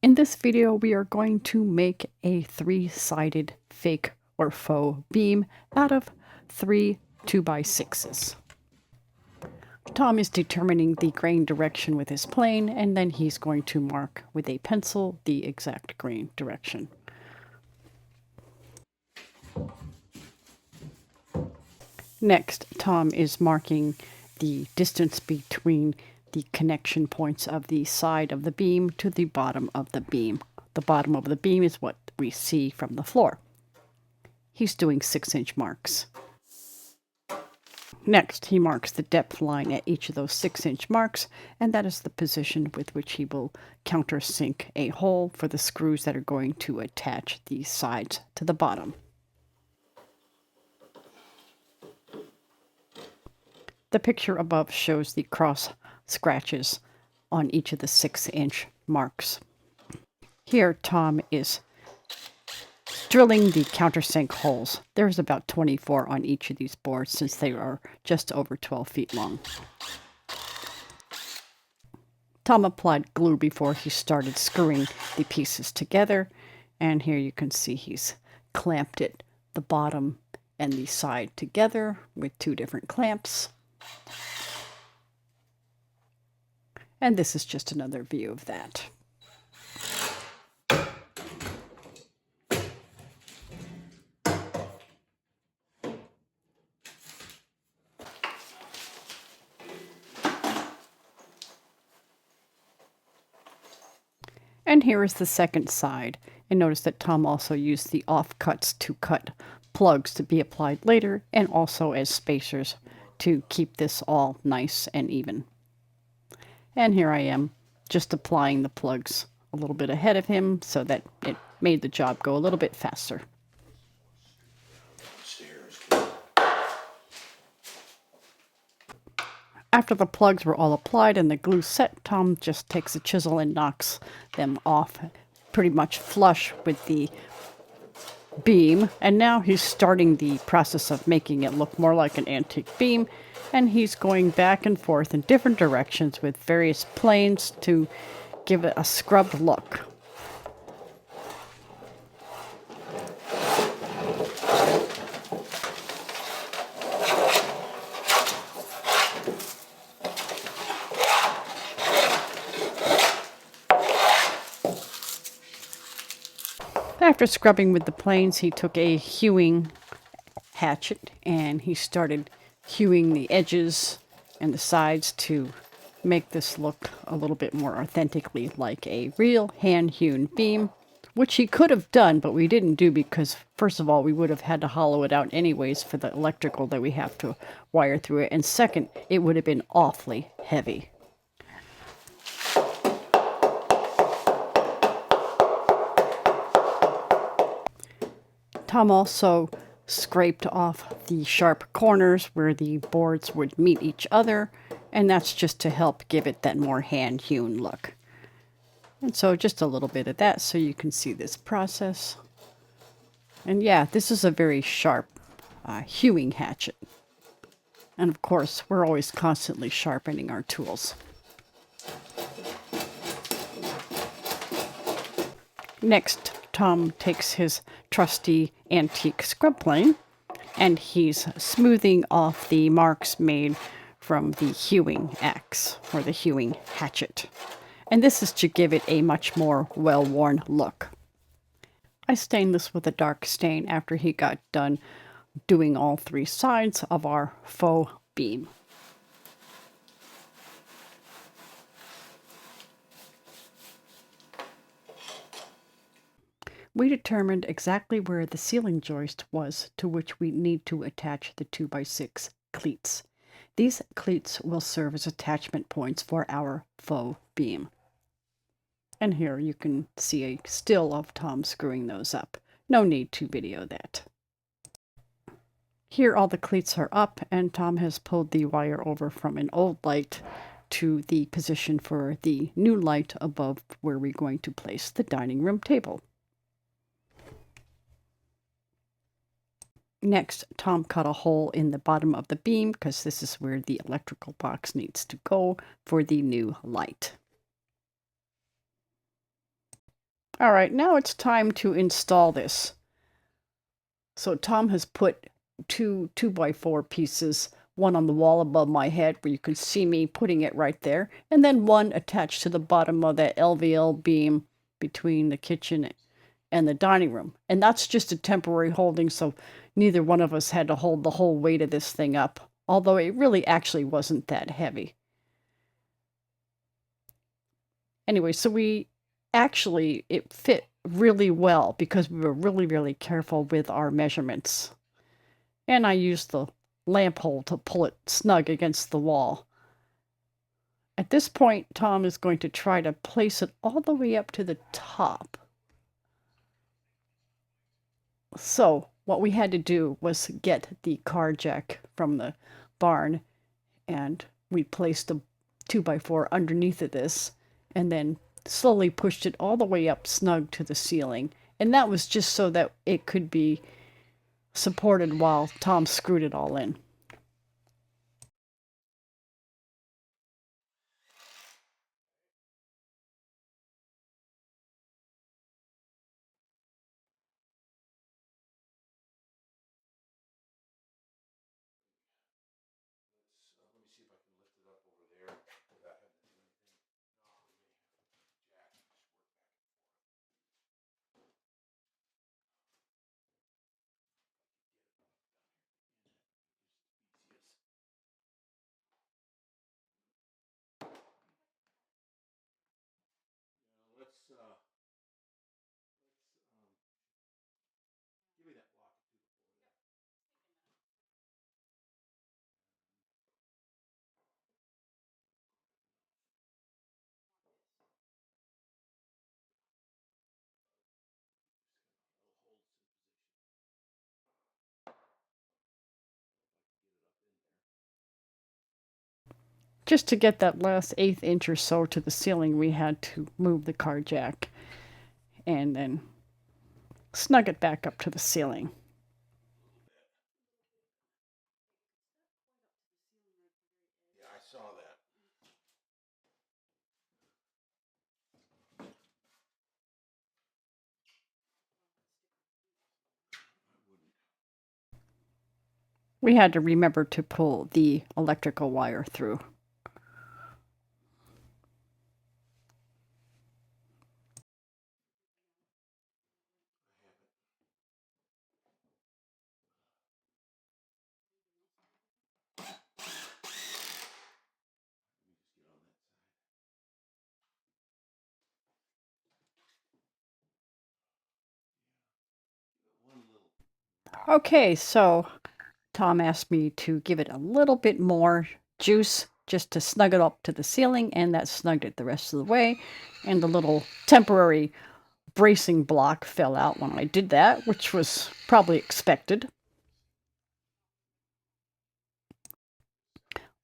In this video, we are going to make a three-sided fake or faux beam out of 3 2x6s. Tom is determining the grain direction with his plane, and then he's going to mark with a pencil the exact grain direction. Next, Tom is marking the distance between the connection points of the side of the beam to the bottom of the beam. The bottom of the beam is what we see from the floor. He's doing 6-inch marks. Next, he marks the depth line at each of those 6-inch marks, and that is the position with which he will countersink a hole for the screws that are going to attach the sides to the bottom. The picture above shows the cross scratches on each of the 6-inch marks. Here, Tom is drilling the countersink holes. There's about 24 on each of these boards since they are just over 12 feet long. Tom applied glue before he started screwing the pieces together, and here you can see he's clamped it, the bottom and the side together with 2 different clamps. And this is just another view of that. And here is the second side. And notice that Tom also used the offcuts to cut plugs to be applied later, and also as spacers to keep this all nice and even. And here I am, just applying the plugs a little bit ahead of him so that it made the job go a little bit faster. After the plugs were all applied and the glue set, Tom just takes a chisel and knocks them off pretty much flush with the beam. And now he's starting the process of making it look more like an antique beam. And he's going back and forth in different directions with various planes to give it a scrubbed look. After scrubbing with the planes, he took a hewing hatchet and he started hewing the edges and the sides to make this look a little bit more authentically like a real hand-hewn beam, which he could have done, but we didn't do because, first of all, we would have had to hollow it out anyways for the electrical that we have to wire through it, and second, it would have been awfully heavy. Tom also scraped off the sharp corners where the boards would meet each other, and that's just to help give it that more hand-hewn look. And so just a little bit of that so you can see this process. And yeah, this is a very sharp hewing hatchet. And of course, we're always constantly sharpening our tools. Next, Tom takes his trusty antique scrub plane and he's smoothing off the marks made from the hewing axe or the hewing hatchet. And this is to give it a much more well-worn look. I stained this with a dark stain after he got done doing all 3 sides of our faux beam. We determined exactly where the ceiling joist was to which we need to attach the 2x6 cleats. These cleats will serve as attachment points for our faux beam. And here you can see a still of Tom screwing those up. No need to video that. Here all the cleats are up, and Tom has pulled the wire over from an old light to the position for the new light above where we're going to place the dining room table. Next, Tom cut a hole in the bottom of the beam because this is where the electrical box needs to go for the new light. All right, now it's time to install this. So Tom has put two 2x4 pieces, one on the wall above my head where you can see me putting it right there, and then one attached to the bottom of that LVL beam between the kitchen and the dining room. And that's just a temporary holding, so neither one of us had to hold the whole weight of this thing up, although it really actually wasn't that heavy. Anyway, so it fit really well because we were really, really careful with our measurements. And I used the lamp hole to pull it snug against the wall. At this point, Tom is going to try to place it all the way up to the top. So what we had to do was get the car jack from the barn, and we placed a 2x4 underneath of this, and then slowly pushed it all the way up snug to the ceiling. And that was just so that it could be supported while Tom screwed it all in. Just to get that last 1/8 inch or so to the ceiling, we had to move the car jack and then snug it back up to the ceiling. Yeah, I saw that. We had to remember to pull the electrical wire through. Okay, so Tom asked me to give it a little bit more juice just to snug it up to the ceiling, and that snugged it the rest of the way. And the little temporary bracing block fell out when I did that, which was probably expected.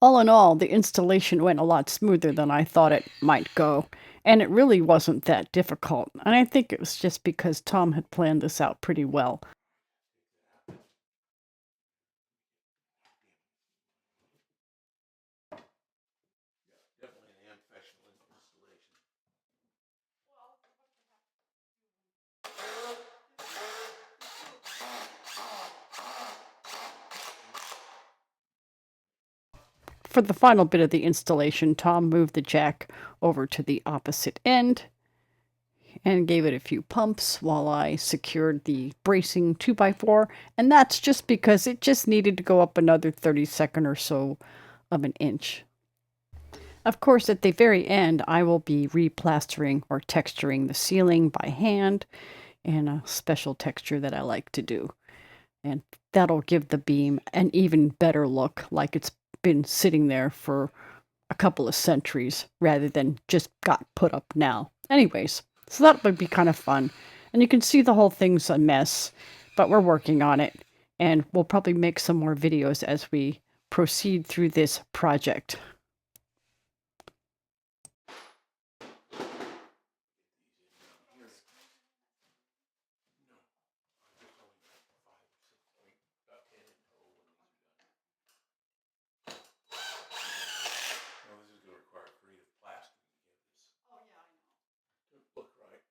All in all, the installation went a lot smoother than I thought it might go, and it really wasn't that difficult. And I think it was just because Tom had planned this out pretty well. Definitely an professional installation. For the final bit of the installation, Tom moved the jack over to the opposite end and gave it a few pumps while I secured the bracing 2x4, and that's just because it just needed to go up another 32nd or so of an inch. Of course, at the very end, I will be replastering or texturing the ceiling by hand in a special texture that I like to do. And that'll give the beam an even better look, like it's been sitting there for a couple of centuries rather than just got put up now. Anyways, so that would be kind of fun. And you can see the whole thing's a mess, but we're working on it. And we'll probably make some more videos as we proceed through this project. Well, this is going to require creative plastering to get this to look right.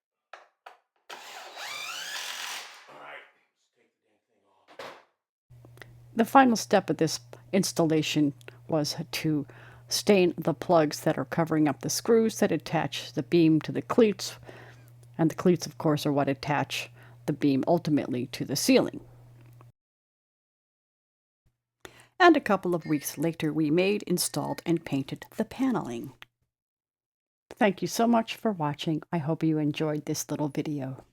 The final step of this installation was to stain the plugs that are covering up the screws that attach the beam to the cleats, and the cleats, of course, are what attach the beam ultimately to the ceiling. And a couple of weeks later, we made, installed, and painted the paneling. Thank you so much for watching. I hope you enjoyed this little video.